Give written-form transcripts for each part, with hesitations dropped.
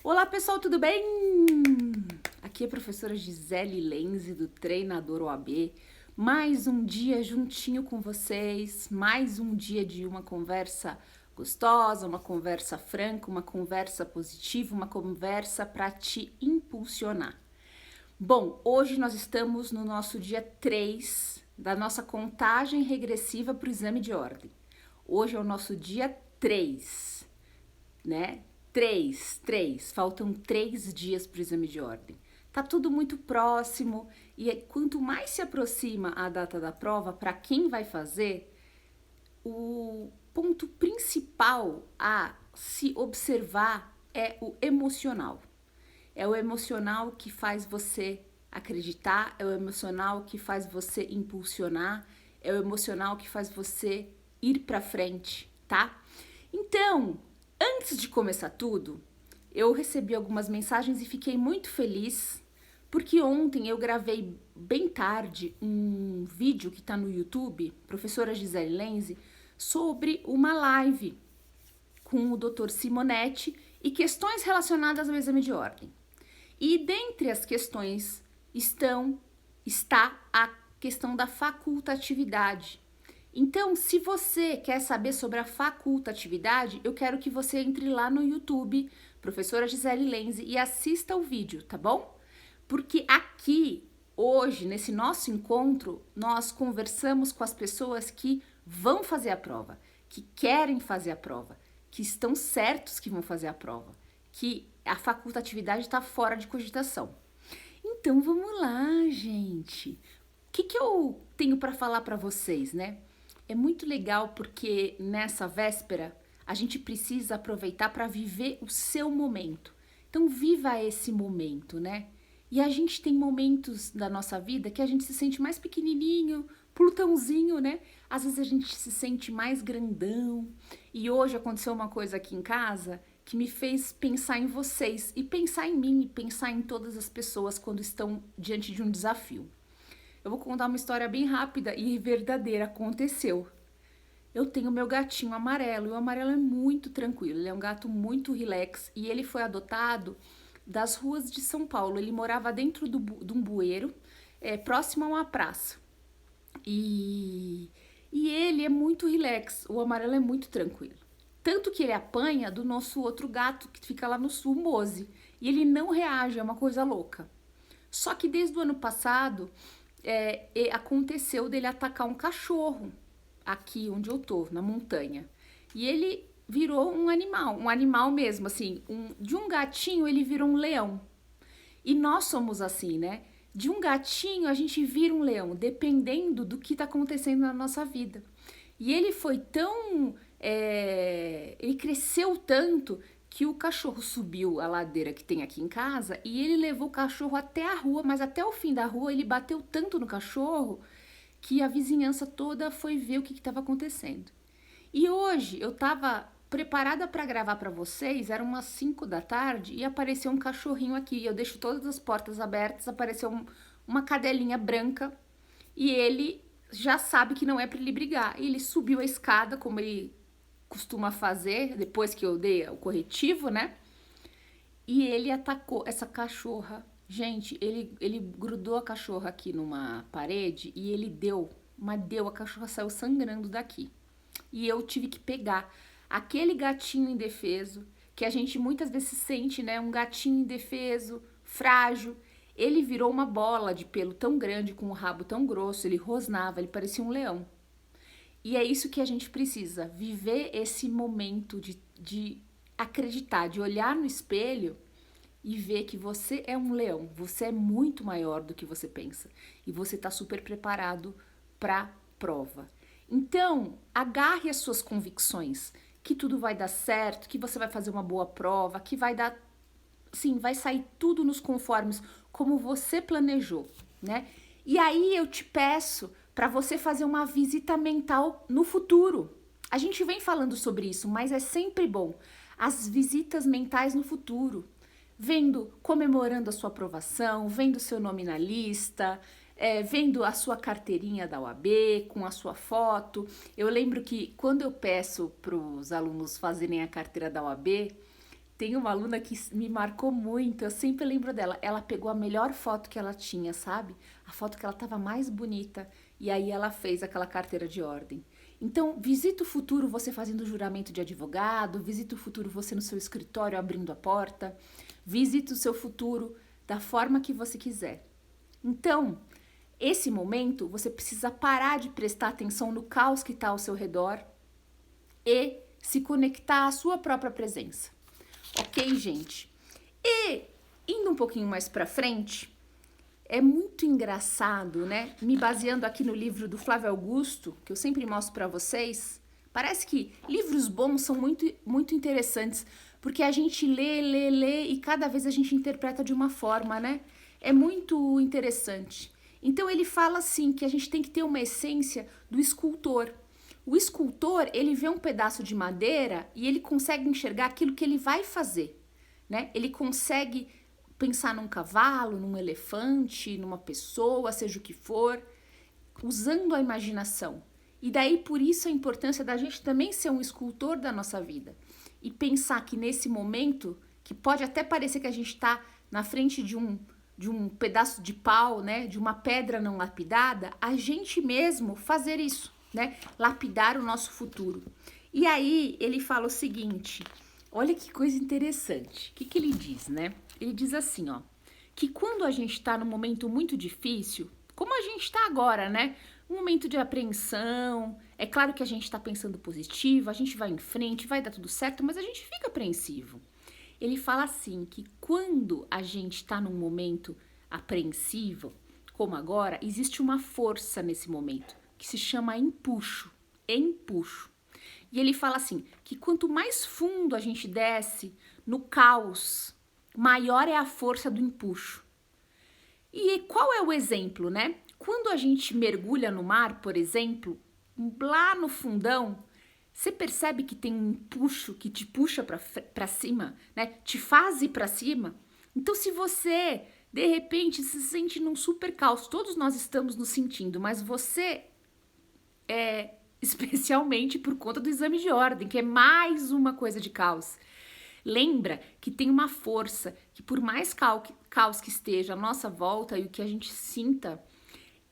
Olá pessoal, tudo bem? Aqui é a professora Gisele Lenze do Treinador OAB. Mais um dia juntinho com vocês, mais um dia de uma conversa gostosa, uma conversa franca, uma conversa positiva, uma conversa para te impulsionar. Bom, hoje nós estamos no nosso dia 3 da nossa contagem regressiva para o exame de ordem. Hoje é o nosso dia 3, né? 3, faltam 3 dias para o exame de ordem. Tá tudo muito próximo e quanto mais se aproxima a data da prova, para quem vai fazer, o ponto principal a se observar é o emocional. É o emocional que faz você acreditar, é o emocional que faz você impulsionar, é o emocional que faz você ir para frente, tá? Então, antes de começar tudo, eu recebi algumas mensagens e fiquei muito feliz, porque ontem eu gravei bem tarde um vídeo que está no YouTube, professora Gisele Lenze, sobre uma live com o Dr. Simonetti e questões relacionadas ao exame de ordem. E dentre as questões está a questão da facultatividade. Então, se você quer saber sobre a facultatividade, eu quero que você entre lá no YouTube, professora Gisele Lenze, e assista o vídeo, tá bom? Porque aqui, hoje, nesse nosso encontro, nós conversamos com as pessoas que vão fazer a prova, que querem fazer a prova, que estão certos que vão fazer a prova, que a facultatividade está fora de cogitação. Então vamos lá, gente. O que eu tenho para falar para vocês, né? É muito legal porque nessa véspera a gente precisa aproveitar para viver o seu momento. Então viva esse momento, né? E a gente tem momentos da nossa vida que a gente se sente mais pequenininho, plutãozinho, né? Às vezes a gente se sente mais grandão. E hoje aconteceu uma coisa aqui em casa que me fez pensar em vocês e pensar em mim e pensar em todas as pessoas quando estão diante de um desafio. Eu vou contar uma história bem rápida e verdadeira, aconteceu. Eu tenho meu gatinho amarelo e o amarelo é muito tranquilo, ele é um gato muito relax e ele foi adotado das ruas de São Paulo. Ele morava dentro de um bueiro, próximo a uma praça. E ele é muito relax, o amarelo é muito tranquilo. Tanto que ele apanha do nosso outro gato que fica lá no sul, Mose. E ele não reage, é uma coisa louca. Só que desde o ano passado, aconteceu dele atacar um cachorro aqui onde eu tô, na montanha. E ele virou um animal mesmo, assim, de um gatinho ele virou um leão. E nós somos assim, né? De um gatinho a gente vira um leão, dependendo do que tá acontecendo na nossa vida. E ele foi tão... ele cresceu tanto que o cachorro subiu a ladeira que tem aqui em casa e ele levou o cachorro até a rua, mas até o fim da rua ele bateu tanto no cachorro que a vizinhança toda foi ver o que estava acontecendo. E hoje eu estava preparada para gravar para vocês, eram umas 5 da tarde e apareceu um cachorrinho aqui. Eu deixo todas as portas abertas, apareceu uma cadelinha branca e ele já sabe que não é para ele brigar. Ele subiu a escada, como ele costuma fazer, depois que eu dei o corretivo, né? E ele atacou essa cachorra. Gente, ele grudou a cachorra aqui numa parede e ele deu, a cachorra saiu sangrando daqui. E eu tive que pegar aquele gatinho indefeso, que a gente muitas vezes se sente, né? Um gatinho indefeso, frágil. Ele virou uma bola de pelo tão grande, com um rabo tão grosso, ele rosnava, ele parecia um leão. E é isso que a gente precisa, viver esse momento de acreditar, de olhar no espelho e ver que você é um leão, você é muito maior do que você pensa e você está super preparado para a prova. Então, agarre as suas convicções, que tudo vai dar certo, que você vai fazer uma boa prova, que vai dar, sim, vai sair tudo nos conformes como você planejou, né? E aí eu te peço para você fazer uma visita mental no futuro. A gente vem falando sobre isso, mas é sempre bom. As visitas mentais no futuro. Vendo, comemorando a sua aprovação, vendo seu nome na lista, vendo a sua carteirinha da OAB com a sua foto. Eu lembro que quando eu peço para os alunos fazerem a carteira da OAB, Tem uma aluna que me marcou muito, eu sempre lembro dela. Ela pegou a melhor foto que ela tinha, sabe? A foto que ela estava mais bonita. E aí ela fez aquela carteira de ordem. Então, visita o futuro você fazendo juramento de advogado, visita o futuro você no seu escritório abrindo a porta, visita o seu futuro da forma que você quiser. Então, esse momento você precisa parar de prestar atenção no caos que está ao seu redor e se conectar à sua própria presença. Ok, gente? E indo um pouquinho mais para frente, é muito engraçado, né? Me baseando aqui no livro do Flávio Augusto, que eu sempre mostro para vocês, parece que livros bons são muito interessantes, porque a gente lê e cada vez a gente interpreta de uma forma, né? É muito interessante. Então ele fala assim que a gente tem que ter uma essência do escultor. O escultor, ele vê um pedaço de madeira e ele consegue enxergar aquilo que ele vai fazer, né? Ele consegue pensar num cavalo, num elefante, numa pessoa, seja o que for, usando a imaginação. E daí por isso a importância da gente também ser um escultor da nossa vida e pensar que nesse momento, que pode até parecer que a gente está na frente de um pedaço de pau, né, de uma pedra não lapidada, a gente mesmo fazer isso, né, lapidar o nosso futuro. E aí ele fala o seguinte, olha que coisa interessante, o que ele diz, né? Ele diz assim, ó, que quando a gente está num momento muito difícil, como a gente está agora, né? Um momento de apreensão, é claro que a gente está pensando positivo, a gente vai em frente, vai dar tudo certo, mas a gente fica apreensivo. Ele fala assim, que quando a gente está num momento apreensivo, como agora, existe uma força nesse momento, que se chama empuxo, empuxo. E ele fala assim, que quanto mais fundo a gente desce no caos, maior é a força do empuxo. E qual é o exemplo, né? Quando a gente mergulha no mar, por exemplo, lá no fundão, você percebe que tem um empuxo que te puxa para cima, né? Te faz ir para cima. Então, se você, de repente, se sente num super caos, todos nós estamos nos sentindo, mas você especialmente por conta do exame de ordem, que é mais uma coisa de caos. Lembra que tem uma força que por mais caos que esteja à nossa volta e o que a gente sinta,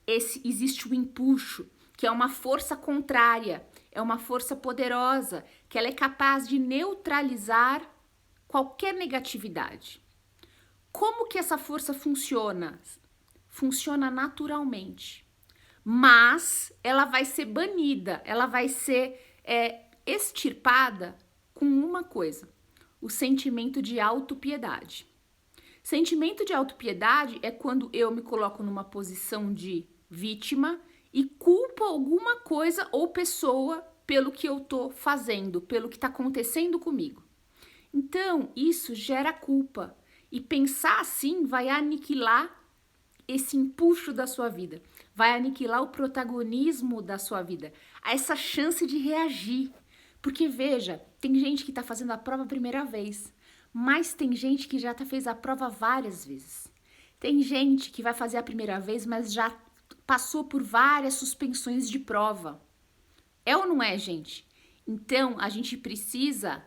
existe o empuxo, que é uma força contrária, é uma força poderosa, que ela é capaz de neutralizar qualquer negatividade. Como que essa força funciona? Funciona naturalmente, mas ela vai ser banida, ela vai ser extirpada com uma coisa, o sentimento de autopiedade. Sentimento de autopiedade é quando eu me coloco numa posição de vítima e culpo alguma coisa ou pessoa pelo que eu tô fazendo, pelo que tá acontecendo comigo. Então, isso gera culpa. E pensar assim vai aniquilar esse empuxo da sua vida, vai aniquilar o protagonismo da sua vida, essa chance de reagir. Porque veja, tem gente que está fazendo a prova a primeira vez, mas tem gente que já fez a prova várias vezes. Tem gente que vai fazer a primeira vez, mas já passou por várias suspensões de prova. É ou não é, gente? Então, a gente precisa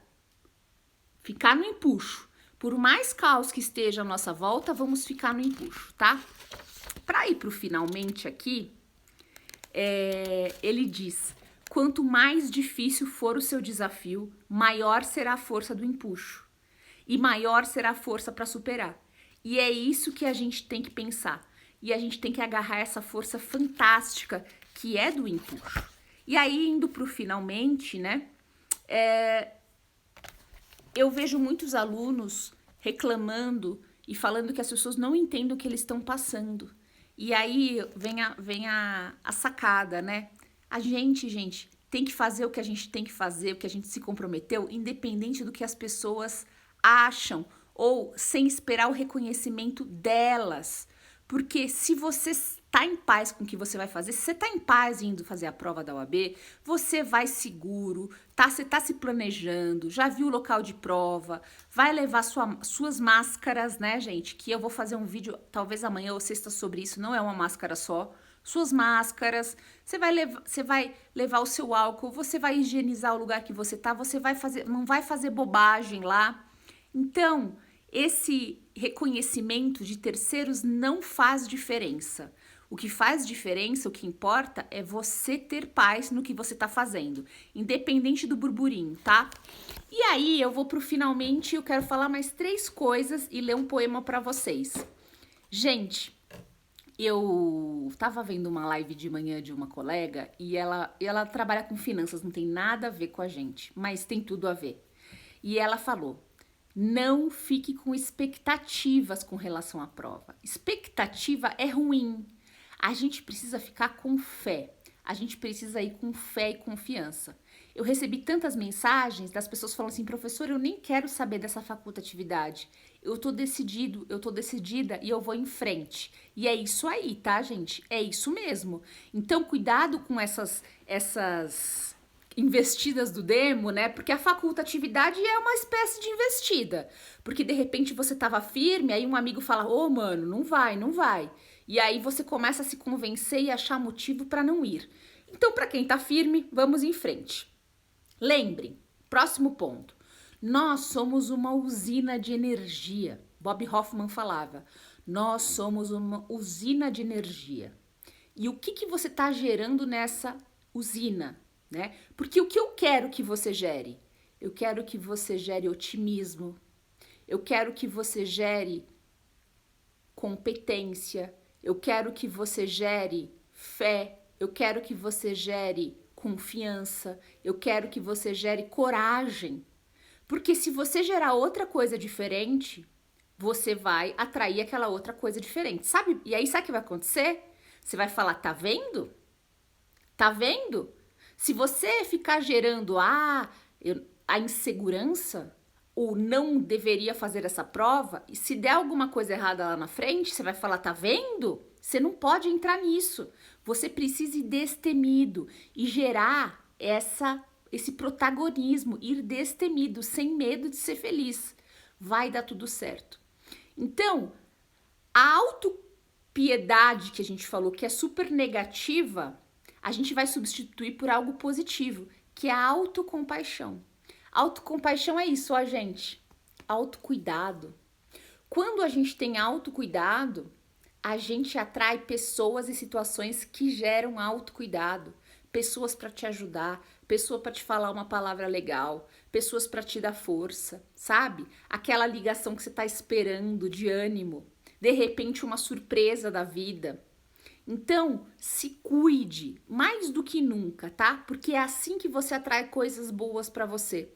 ficar no empuxo. Por mais caos que esteja à nossa volta, vamos ficar no empuxo, tá? Para ir para o finalmente aqui, ele diz, quanto mais difícil for o seu desafio, maior será a força do empuxo e maior será a força para superar. E é isso que a gente tem que pensar. E a gente tem que agarrar essa força fantástica que é do empuxo. E aí, indo para o finalmente, né? Eu vejo muitos alunos reclamando e falando que as pessoas não entendem o que eles estão passando. E aí vem a sacada, né? A gente, tem que fazer o que a gente tem que fazer, o que a gente se comprometeu, independente do que as pessoas acham ou sem esperar o reconhecimento delas. Porque se você está em paz com o que você vai fazer, se você está em paz indo fazer a prova da OAB, você vai seguro, tá? Você está se planejando, já viu o local de prova, vai levar suas máscaras, né, gente? Que eu vou fazer um vídeo, talvez amanhã ou sexta, sobre isso, não é uma máscara só. Suas máscaras, você vai levar o seu álcool, você vai higienizar o lugar que você tá, você vai fazer, não vai fazer bobagem lá. Então, esse reconhecimento de terceiros não faz diferença. O que faz diferença, o que importa, é você ter paz no que você tá fazendo, independente do burburinho, tá? E aí, eu vou pro finalmente, eu quero falar mais 3 coisas e ler um poema pra vocês. Gente, eu tava vendo uma live de manhã de uma colega e ela trabalha com finanças, não tem nada a ver com a gente, mas tem tudo a ver. E ela falou: não fique com expectativas com relação à prova. Expectativa é ruim. A gente precisa ficar com fé. A gente precisa ir com fé e confiança. Eu recebi tantas mensagens das pessoas falando assim: professor, eu nem quero saber dessa facultatividade. Eu tô decidido, eu tô decidida e eu vou em frente. E é isso aí, tá, gente? É isso mesmo. Então, cuidado com essas investidas do demo, né? Porque a facultatividade é uma espécie de investida. Porque de repente você tava firme, aí um amigo fala: ô, mano, não vai, não vai. E aí você começa a se convencer e achar motivo para não ir. Então, para quem tá firme, vamos em frente. Lembrem, próximo ponto. Nós somos uma usina de energia. Bob Hoffman falava: nós somos uma usina de energia. E o que você está gerando nessa usina, né? Porque o que eu quero que você gere? Eu quero que você gere otimismo. Eu quero que você gere competência. Eu quero que você gere fé. Eu quero que você gere confiança. Eu quero que você gere coragem. Porque se você gerar outra coisa diferente, você vai atrair aquela outra coisa diferente, sabe? E aí sabe o que vai acontecer? Você vai falar: tá vendo? Tá vendo? Se você ficar gerando a insegurança, ou não deveria fazer essa prova, e se der alguma coisa errada lá na frente, você vai falar: tá vendo? Você não pode entrar nisso. Você precisa ir destemido e gerar esse protagonismo, ir destemido, sem medo de ser feliz. Vai dar tudo certo. Então, a autopiedade que a gente falou, que é super negativa, a gente vai substituir por algo positivo, que é a autocompaixão. Autocompaixão é isso, ó, gente. Autocuidado. Quando a gente tem autocuidado, a gente atrai pessoas e situações que geram autocuidado. Pessoas para te ajudar, pessoa para te falar uma palavra legal, pessoas para te dar força, sabe? Aquela ligação que você está esperando de ânimo, de repente uma surpresa da vida. Então, se cuide mais do que nunca, tá? Porque é assim que você atrai coisas boas para você.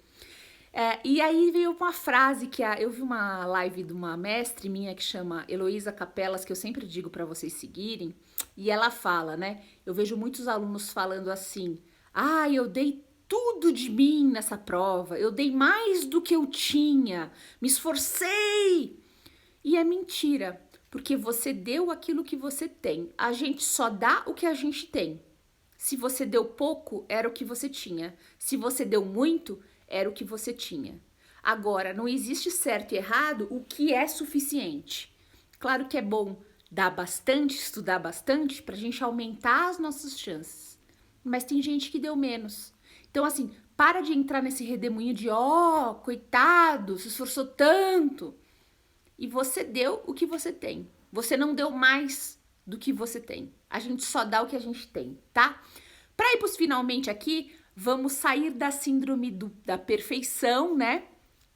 E aí veio uma frase que eu vi uma live de uma mestre minha que chama Heloísa Capelas, que eu sempre digo para vocês seguirem, e ela fala, né? Eu vejo muitos alunos falando assim: ah, eu dei tudo de mim nessa prova, eu dei mais do que eu tinha, me esforcei. E é mentira, porque você deu aquilo que você tem. A gente só dá o que a gente tem. Se você deu pouco, era o que você tinha. Se você deu muito, era o que você tinha. Agora, não existe certo e errado, o que é suficiente. Claro que é bom dar bastante, estudar bastante, para a gente aumentar as nossas chances. Mas tem gente que deu menos. Então, assim, para de entrar nesse redemoinho de coitado, se esforçou tanto. E você deu o que você tem. Você não deu mais do que você tem. A gente só dá o que a gente tem, tá? Para ir pros finalmente aqui, vamos sair da síndrome da perfeição, né?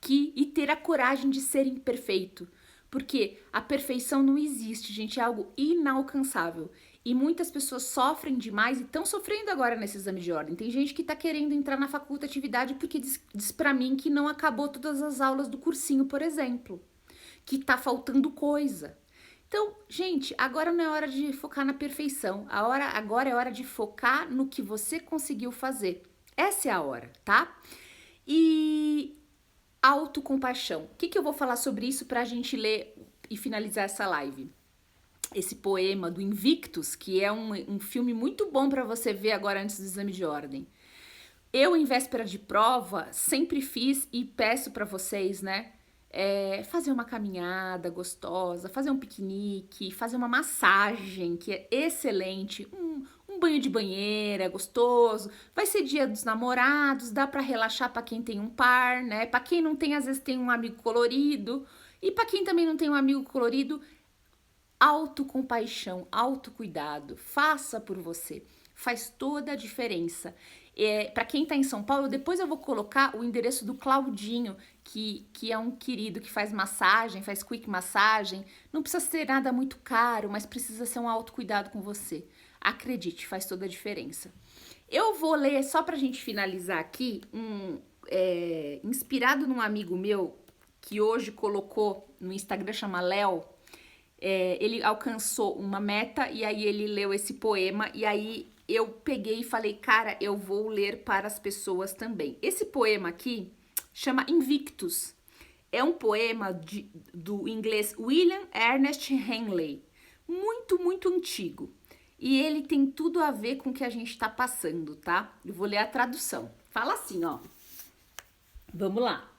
E ter a coragem de ser imperfeito. Porque a perfeição não existe, gente, é algo inalcançável. E muitas pessoas sofrem demais e estão sofrendo agora nesse exame de ordem. Tem gente que tá querendo entrar na facultatividade porque diz para mim que não acabou todas as aulas do cursinho, por exemplo. Que tá faltando coisa. Então, gente, agora não é hora de focar na perfeição. Agora é hora de focar no que você conseguiu fazer. Essa é a hora, tá? E autocompaixão. O que eu vou falar sobre isso pra gente ler e finalizar essa live? Esse poema do Invictus, que é um filme muito bom para você ver agora antes do exame de ordem. Eu, em véspera de prova, sempre fiz e peço para vocês, né? Fazer uma caminhada gostosa, fazer um piquenique, fazer uma massagem, que é excelente, um um banho de banheira, gostoso. Vai ser dia dos namorados, dá para relaxar para quem tem um par, né? Para quem não tem, às vezes tem um amigo colorido. E para quem também não tem um amigo colorido, autocompaixão, autocuidado, faça por você. Faz toda a diferença. Para quem está em São Paulo, depois eu vou colocar o endereço do Claudinho, que é um querido que faz massagem, faz quick massagem. Não precisa ser nada muito caro, mas precisa ser um autocuidado com você. Acredite, faz toda a diferença. Eu vou ler, só para a gente finalizar aqui, inspirado num amigo meu, que hoje colocou no Instagram, chama Léo. Ele alcançou uma meta e aí ele leu esse poema e aí eu peguei e falei, cara, eu vou ler para as pessoas também. Esse poema aqui chama Invictus. É um poema do inglês William Ernest Henley, muito, muito antigo. E ele tem tudo a ver com o que a gente está passando, tá? Eu vou ler a tradução. Fala assim, ó. Vamos lá.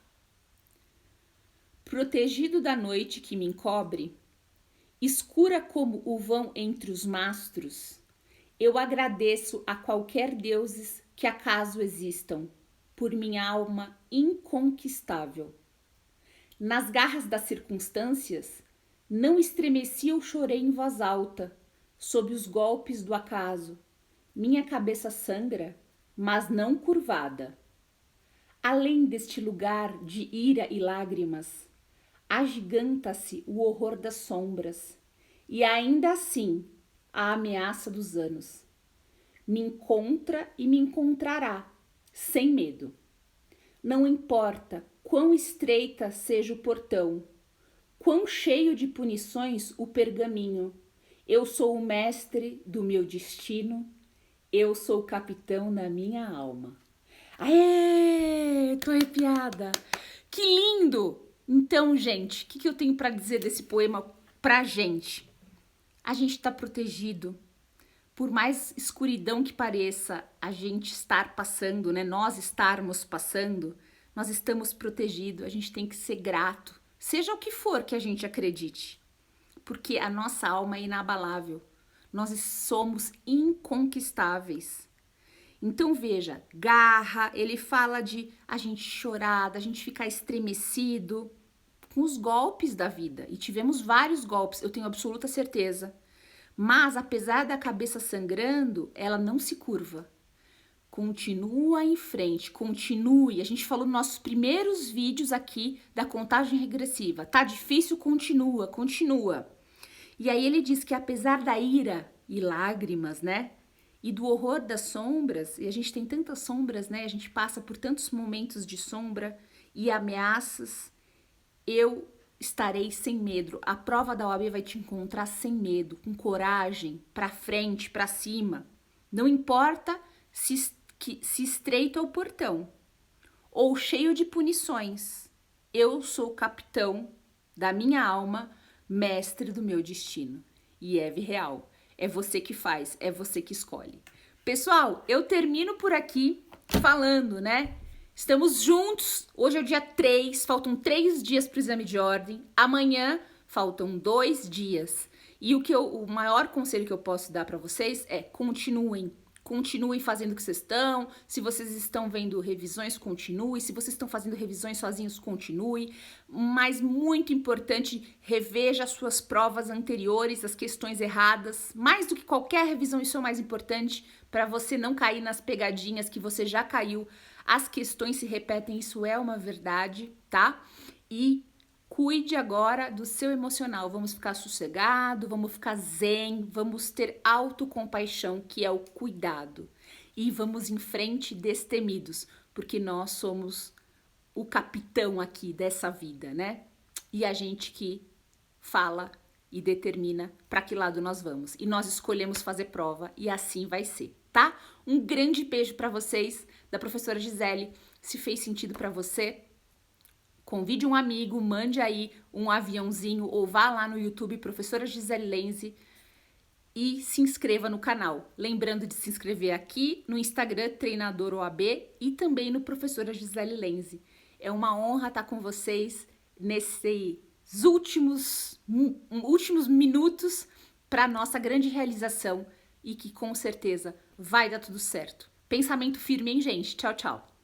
Protegido da noite que me encobre, escura como o vão entre os mastros, eu agradeço a qualquer deuses que acaso existam, por minha alma inconquistável. Nas garras das circunstâncias, não estremeci ou chorei em voz alta, sob os golpes do acaso. Minha cabeça sangra, mas não curvada. Além deste lugar de ira e lágrimas, agiganta-se o horror das sombras, e ainda assim a ameaça dos anos. Me encontra e me encontrará, sem medo. Não importa quão estreita seja o portão, quão cheio de punições o pergaminho, eu sou o mestre do meu destino, eu sou o capitão na minha alma. Aê, tô arrepiada. Que lindo! Então, gente, o que eu tenho para dizer desse poema pra gente? A gente tá protegido. Por mais escuridão que pareça a gente estar passando, né? Nós estarmos passando, nós estamos protegidos. A gente tem que ser grato, seja o que for que a gente acredite, porque a nossa alma é inabalável. Nós somos inconquistáveis. Então veja, garra, ele fala de a gente chorar, da gente ficar estremecido com os golpes da vida. E tivemos vários golpes, eu tenho absoluta certeza. Mas apesar da cabeça sangrando, ela não se curva. Continua em frente, continue. A gente falou nos nossos primeiros vídeos aqui da contagem regressiva. Tá difícil? Continua, continua. E aí ele diz que apesar da ira e lágrimas, né? E do horror das sombras, e a gente tem tantas sombras, né? A gente passa por tantos momentos de sombra e ameaças. Eu estarei sem medo. A prova da OAB vai te encontrar sem medo, com coragem, pra frente, pra cima. Não importa se estreito é o portão ou cheio de punições. Eu sou o capitão da minha alma, mestre do meu destino. E é real. É você que faz, é você que escolhe. Pessoal, eu termino por aqui falando, né? Estamos juntos. Hoje é o dia 3, faltam 3 dias para o exame de ordem. Amanhã faltam 2 dias. E o maior conselho que eu posso dar para vocês é continuem. Continuem fazendo o que vocês estão. Se vocês estão vendo revisões, continue. Se vocês estão fazendo revisões sozinhos, continue. Mas muito importante, reveja as suas provas anteriores, as questões erradas. Mais do que qualquer revisão, isso é o mais importante para você não cair nas pegadinhas que você já caiu. As questões se repetem, isso é uma verdade, tá? E cuide agora do seu emocional. Vamos ficar sossegado, vamos ficar zen, vamos ter autocompaixão, que é o cuidado. E vamos em frente destemidos, porque nós somos o capitão aqui dessa vida, né? E a gente que fala e determina para que lado nós vamos. E nós escolhemos fazer prova e assim vai ser, tá? Um grande beijo para vocês, da professora Gisele. Se fez sentido para você, convide um amigo, mande aí um aviãozinho ou vá lá no YouTube, professora Gisele Lenze, e se inscreva no canal. Lembrando de se inscrever aqui no Instagram, Treinador OAB, e também no professora Gisele Lenze. É uma honra estar com vocês nesses últimos minutos para a nossa grande realização e que com certeza vai dar tudo certo. Pensamento firme, hein, gente? Tchau, tchau.